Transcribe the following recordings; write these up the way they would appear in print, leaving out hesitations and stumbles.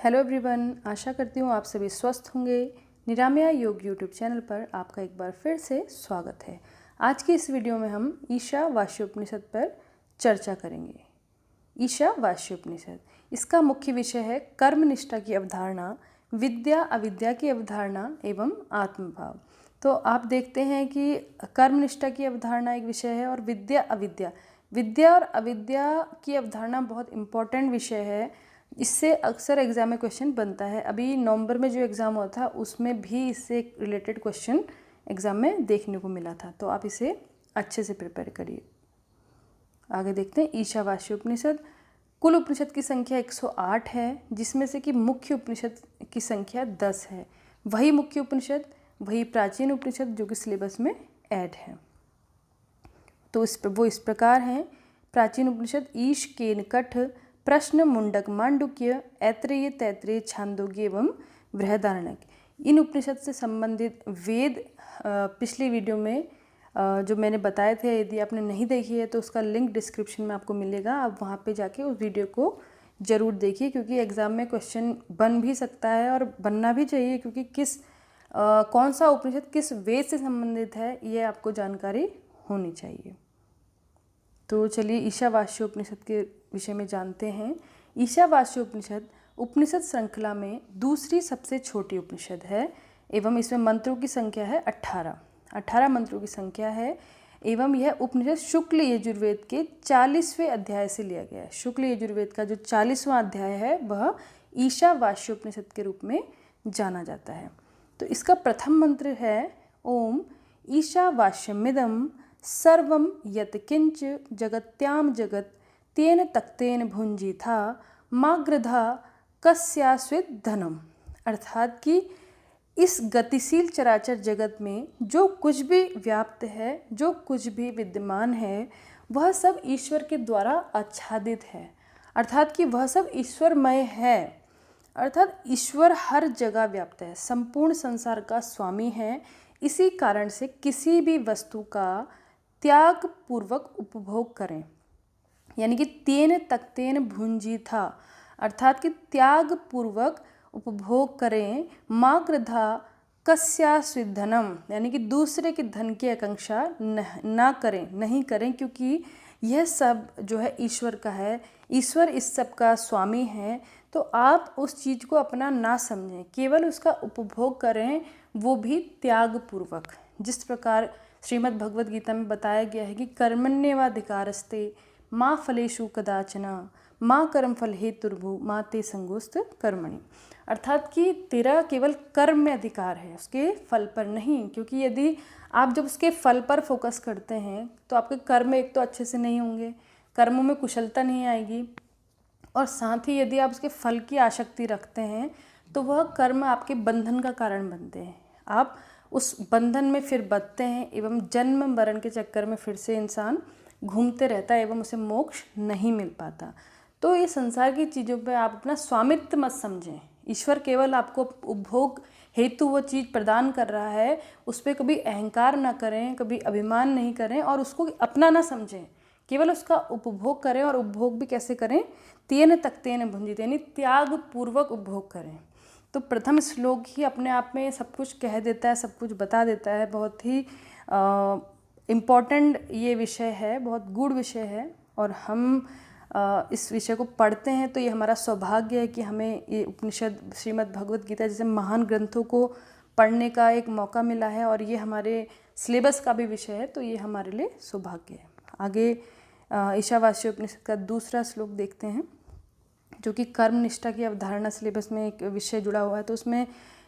Hello everyone, आशा करती हूँ आप सभी स्वस्थ होंगे। निरामया योग यूट्यूब चैनल पर आपका एक बार फिर से स्वागत है। आज की इस वीडियो में हम ईशावास्योपनिषद पर चर्चा करेंगे। ईशावास्योपनिषद, इसका मुख्य विषय है कर्मनिष्ठा की अवधारणा, विद्या अविद्या की अवधारणा एवं आत्मभाव। तो आप देखते हैं कि कर्मनिष्ठा की अवधारणा एक विषय है और विद्या अविद्या, विद्या और अविद्या की अवधारणा बहुत इम्पोर्टेंट विषय है। इससे अक्सर एग्जाम में क्वेश्चन बनता है। अभी नवंबर में जो एग्ज़ाम हुआ था उसमें भी इससे रिलेटेड क्वेश्चन एग्ज़ाम में देखने को मिला था, तो आप इसे अच्छे से प्रिपेयर करिए। आगे देखते हैं ईशावास्योपनिषद। कुल उपनिषद की संख्या 108 है, जिसमें से कि मुख्य उपनिषद की संख्या 10 है। वही मुख्य उपनिषद, वही प्राचीन उपनिषद जो कि सिलेबस में ऐड है। तो वो इस प्रकार हैं। प्राचीन उपनिषद ईश केनकठ, प्रश्न, मुंडक, मांडुक्य, ऐत्रेय, तैत्रेय, छांदोग्य एवं बृहदारण्यक। इन उपनिषद से संबंधित वेद पिछली वीडियो में जो मैंने बताए थे, यदि आपने नहीं देखी है तो उसका लिंक डिस्क्रिप्शन में आपको मिलेगा। आप वहाँ पे जाके उस वीडियो को ज़रूर देखिए, क्योंकि एग्ज़ाम में क्वेश्चन बन भी सकता है और बनना भी चाहिए, क्योंकि कौन सा उपनिषद किस वेद से संबंधित है ये आपको जानकारी होनी चाहिए। तो चलिए ईशावास्योपनिषद के विषय में जानते हैं। ईशावास्योपनिषद उपनिषद श्रृंखला में दूसरी सबसे छोटी उपनिषद है एवं इसमें मंत्रों की संख्या है 18 मंत्रों की संख्या है। एवं यह उपनिषद शुक्ल यजुर्वेद के 40वें अध्याय से लिया गया है। शुक्ल यजुर्वेद का जो 40वां अध्याय है वह ईशावास्योपनिषद के रूप में जाना जाता है। तो इसका प्रथम मंत्र है ओम ईशावास्यमिदं सर्वं यत्किंच जगत्याम जगत तेन तक्तेन भुंजीथा माग्रधा कस्यास्विद धनम। अर्थात कि इस गतिशील चराचर जगत में जो कुछ भी व्याप्त है, जो कुछ भी विद्यमान है, वह सब ईश्वर के द्वारा आच्छादित है। अर्थात कि वह सब ईश्वरमय है। अर्थात ईश्वर हर जगह व्याप्त है, संपूर्ण संसार का स्वामी है। इसी कारण से किसी भी वस्तु का त्याग पूर्वक उपभोग करें, यानी कि तेन तक्तेन भुंजी था, अर्थात कि त्याग पूर्वक उपभोग करें। माग्रधा कस्यास्विद धनम, यानी कि दूसरे के धन की आकांक्षा नहीं करें, क्योंकि यह सब जो है ईश्वर का है, ईश्वर इस सब का स्वामी है। तो आप उस चीज़ को अपना ना समझें, केवल उसका उपभोग करें, वो भी त्याग पूर्वक। जिस प्रकार श्रीमद् भगवद गीता में बताया गया है कि कर्मण्येवाधिकारस्ते माँ फलेषु कदाचन माँ कर्म फल हेतुर्भु माँ ते संगोस्त कर्मणि। अर्थात कि तेरा केवल कर्म में अधिकार है, उसके फल पर नहीं। क्योंकि यदि आप जब उसके फल पर फोकस करते हैं तो आपके कर्म एक तो अच्छे से नहीं होंगे, कर्मों में कुशलता नहीं आएगी, और साथ ही यदि आप उसके फल की आसक्ति रखते हैं तो वह कर्म आपके बंधन का कारण बनते हैं। आप उस बंधन में फिर बंधते हैं एवं जन्म मरण के चक्कर में फिर से इंसान घूमते रहता है एवं उसे मोक्ष नहीं मिल पाता। तो ये संसार की चीज़ों पे आप अपना स्वामित्व मत समझें। ईश्वर केवल आपको उपभोग हेतु वो चीज़ प्रदान कर रहा है, उस पर कभी अहंकार ना करें, कभी अभिमान नहीं करें और उसको अपना ना समझें, केवल उसका उपभोग करें। और उपभोग भी कैसे करें? तेन तक्तेन भुंजित, यानी त्याग पूर्वक उपभोग करें। तो प्रथम श्लोक ही अपने आप में सब कुछ कह देता है, सब कुछ बता देता है। बहुत ही इम्पॉर्टेंट ये विषय है, बहुत गूढ़ विषय है, और हम इस विषय को पढ़ते हैं तो ये हमारा सौभाग्य है कि हमें ये उपनिषद, श्रीमद् भगवद गीता जैसे महान ग्रंथों को पढ़ने का एक मौका मिला है, और ये हमारे सिलेबस का भी विषय है, तो ये हमारे लिए सौभाग्य है। आगे ईशावास्योपनिषद का दूसरा श्लोक देखते हैं, जो कि कर्मनिष्ठा की अवधारणा सिलेबस में एक विषय जुड़ा हुआ है। तो उसमें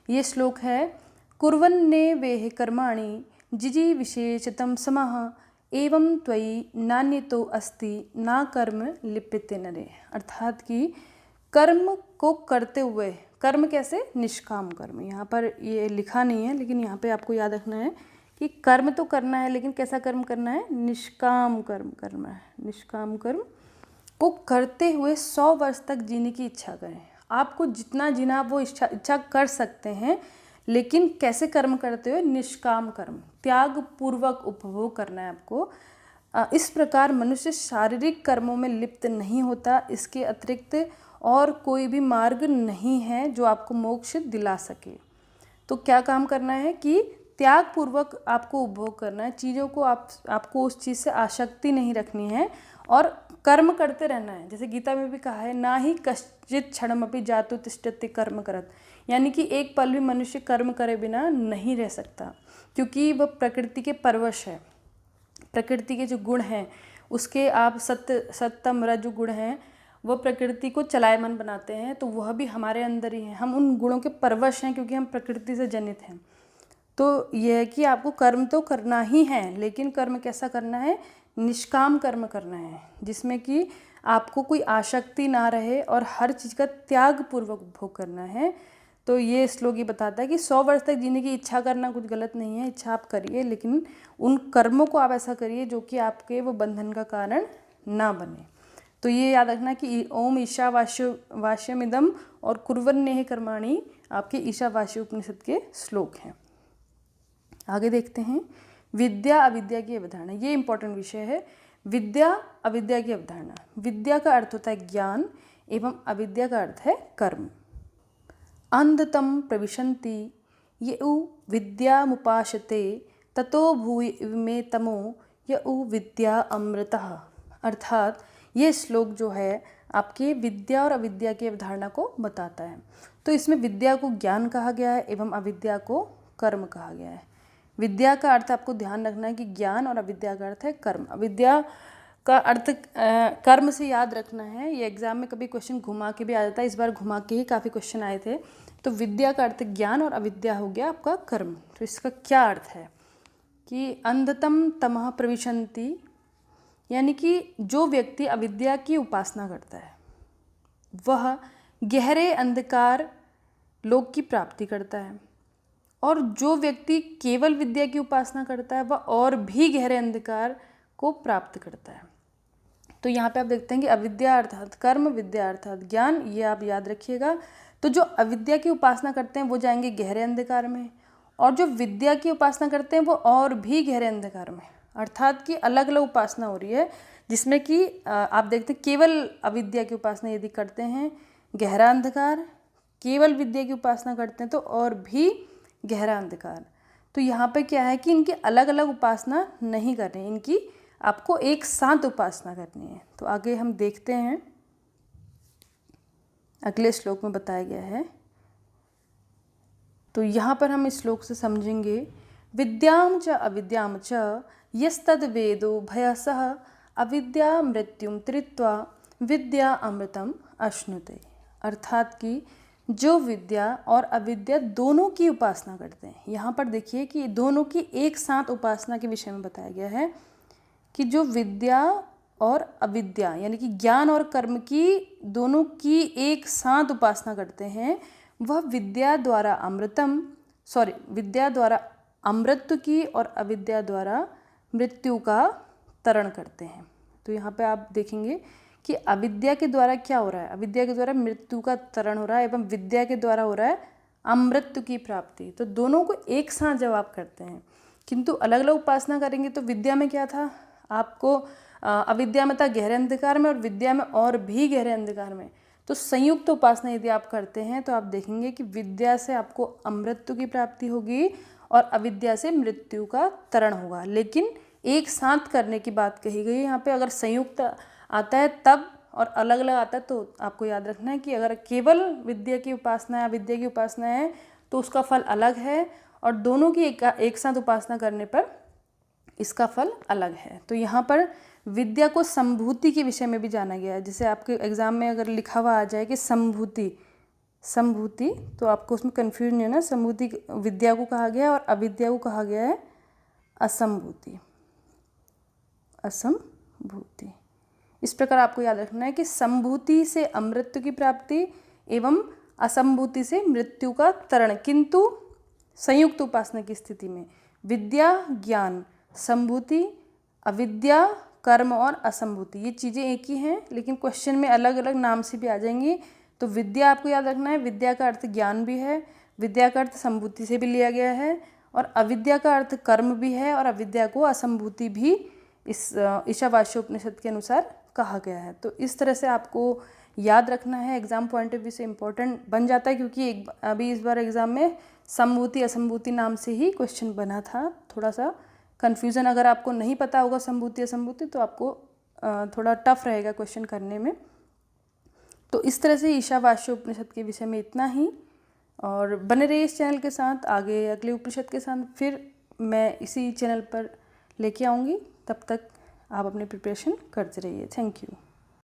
ये श्लोक है कुर्वन्ने वेह कर्माणि जिजी विशेषतम समः एवं त्वयि नान्यतो अस्ति ना कर्म लिप्यते नरे। अर्थात कि कर्म को करते हुए, कर्म कैसे? निष्काम कर्म। यहाँ पर ये लिखा नहीं है, लेकिन यहाँ पे आपको याद रखना है कि कर्म तो करना है, लेकिन कैसा कर्म करना है? निष्काम कर्म करना है। निष्काम कर्म को करते हुए 100 वर्ष तक जीने की इच्छा करें। आपको जितना जीना वो इच्छा कर सकते हैं, लेकिन कैसे कर्म करते हुए? निष्काम कर्म, त्याग पूर्वक उपभोग करना है आपको। इस प्रकार मनुष्य शारीरिक कर्मों में लिप्त नहीं होता। इसके अतिरिक्त और कोई भी मार्ग नहीं है जो आपको मोक्ष दिला सके। तो क्या काम करना है कि त्याग पूर्वक आपको उपभोग करना है चीज़ों को, आपको उस चीज़ से आसक्ति नहीं रखनी है और कर्म करते रहना है। जैसे गीता में भी कहा है, ना ही कश्चित क्षणमपि जातु तिष्ठति कर्म करत, यानी कि एक पल भी मनुष्य कर्म करे बिना नहीं रह सकता, क्योंकि वह प्रकृति के परवश है। प्रकृति के जो गुण हैं उसके आप सत्तम रज गुण हैं, वह प्रकृति को चलायमान बनाते हैं, तो वह भी हमारे अंदर ही है। हम उन गुणों के परवश हैं क्योंकि हम प्रकृति से जनित हैं। तो यह है कि आपको कर्म तो करना ही है, लेकिन कर्म कैसा करना है? निष्काम कर्म करना है, जिसमें कि आपको कोई आसक्ति ना रहे और हर चीज़ का त्याग पूर्वक उपभोग करना है। तो ये श्लोक ये बताता है कि 100 वर्ष तक जीने की इच्छा करना कुछ गलत नहीं है, इच्छा आप करिए, लेकिन उन कर्मों को आप ऐसा करिए जो कि आपके वो बंधन का कारण ना बने। तो ये याद रखना कि ओम ईशावास्यमिदं और कुर्वन्नेह कर्माणि आपके ईशावास्य उपनिषद के श्लोक हैं। आगे देखते हैं विद्या अविद्या की अवधारणा। ये इंपॉर्टेंट विषय है, विद्या अविद्या की अवधारणा। विद्या का अर्थ होता है ज्ञान एवं अविद्या का अर्थ है कर्म। अंधतम प्रविशन्ति यौ विद्यामुपासते ततो भूय मे तमो यौ विद्या अमृतः। अर्थात ये श्लोक जो है आपके विद्या और अविद्या की अवधारणा को बताता है। तो इसमें विद्या को ज्ञान कहा गया है एवं अविद्या को कर्म कहा गया है। विद्या का अर्थ आपको ध्यान रखना है कि ज्ञान, और अविद्या का अर्थ है कर्म। अविद्या का अर्थ कर्म से याद रखना है। ये एग्जाम में कभी क्वेश्चन घुमा के भी आ जाता है, इस बार घुमा के ही काफ़ी क्वेश्चन आए थे। तो विद्या का अर्थ ज्ञान और अविद्या हो गया आपका कर्म। तो इसका क्या अर्थ है कि अंधतम तमः प्रविशन्ति, यानी कि जो व्यक्ति अविद्या की उपासना करता है वह गहरे अंधकार लोक की प्राप्ति करता है, और जो व्यक्ति केवल विद्या की उपासना करता है वह और भी गहरे अंधकार को प्राप्त करता है। तो यहाँ पे आप देखते हैं कि अविद्या अर्थात कर्म, विद्या अर्थात ज्ञान, ये आप याद रखिएगा। तो जो अविद्या की उपासना करते हैं वो जाएंगे गहरे अंधकार में, और जो विद्या की उपासना करते हैं वो और भी गहरे अंधकार में। अर्थात कि अलग अलग उपासना हो रही है, जिसमें कि आप देखते हैं केवल अविद्या की उपासना यदि करते हैं गहरा अंधकार, केवल विद्या की उपासना करते हैं तो और भी गहरा अंधकार। तो यहाँ पे क्या है कि इनकी अलग अलग उपासना नहीं करनी, इनकी आपको एक साथ उपासना करनी है। तो आगे हम देखते हैं, अगले श्लोक में बताया गया है। तो यहाँ पर हम इस श्लोक से समझेंगे, विद्याम च अविद्याम च यस्तद वेदो भयसः अविद्या मृत्युम त्रित्वा विद्या अमृतम अश्नुते। अर्थात कि जो विद्या और अविद्या दोनों की उपासना करते हैं, यहाँ पर देखिए कि दोनों की एक साथ उपासना के विषय में बताया गया है कि जो विद्या और अविद्या यानी कि ज्ञान और कर्म की दोनों की एक साथ उपासना करते हैं, वह विद्या द्वारा अमृत की और अविद्या द्वारा मृत्यु का तरण करते हैं। तो यहाँ पे आप देखेंगे कि अविद्या के द्वारा क्या हो रहा है, अविद्या के द्वारा मृत्यु का तरण हो रहा है एवं विद्या के द्वारा हो रहा है अमृत की प्राप्ति। तो दोनों को एक साथ जब आप करते हैं, किंतु अलग अलग उपासना करेंगे तो विद्या में क्या था, आपको अविद्या में था गहरे अंधकार में और विद्या में और भी गहरे अंधकार में। तो संयुक्त उपासना यदि आप करते हैं तो आप देखेंगे कि विद्या से आपको अमृत की प्राप्ति होगी और अविद्या से मृत्यु का तरण होगा। लेकिन एक साथ करने की बात कही गई यहाँ पे। अगर संयुक्त आता है तब और अलग अलग आता है तो आपको याद रखना है कि अगर केवल विद्या की उपासना है, अविद्या की उपासना है तो उसका फल अलग है, और दोनों की एक साथ उपासना करने पर इसका फल अलग है। तो यहाँ पर विद्या को संभूति के विषय में भी जाना गया है। जैसे आपके एग्जाम में अगर लिखा हुआ आ जाए कि संभूति, तो आपको उसमें कन्फ्यूजन नहीं है ना। संभूति विद्या को कहा गया है और अविद्या को कहा गया है असंभूति। इस प्रकार आपको याद रखना है कि संभूति से अमृत की प्राप्ति एवं असंभूति से मृत्यु का तरण, किंतु संयुक्त उपासना की स्थिति में विद्या ज्ञान, संभूति अविद्या कर्म और असंभूति, ये चीज़ें एक ही हैं लेकिन क्वेश्चन में अलग अलग नाम से भी आ जाएंगी। तो विद्या आपको याद रखना है, विद्या का अर्थ ज्ञान भी है, विद्या का अर्थ संभूति से भी लिया गया है, और अविद्या का अर्थ कर्म भी है, और अविद्या को असंभूति भी इस ईशावास्य उपनिषद के अनुसार कहा गया है। तो इस तरह से आपको याद रखना है, एग्ज़ाम पॉइंट ऑफ व्यू से इम्पोर्टेंट बन जाता है, क्योंकि अभी इस बार एग्ज़ाम में संभूति असंभूति नाम से ही क्वेश्चन बना था। थोड़ा सा कन्फ्यूज़न, अगर आपको नहीं पता होगा संभूति असंभूति तो आपको थोड़ा टफ रहेगा क्वेश्चन करने में। तो इस तरह से ईशावास्य उपनिषद के विषय में इतना ही, और बने रहिए इस चैनल के साथ। आगे अगले उपनिषद के साथ फिर मैं इसी चैनल पर लेके आऊँगी। तब तक आप अपनी प्रिपरेशन करते रहिए। Thank you.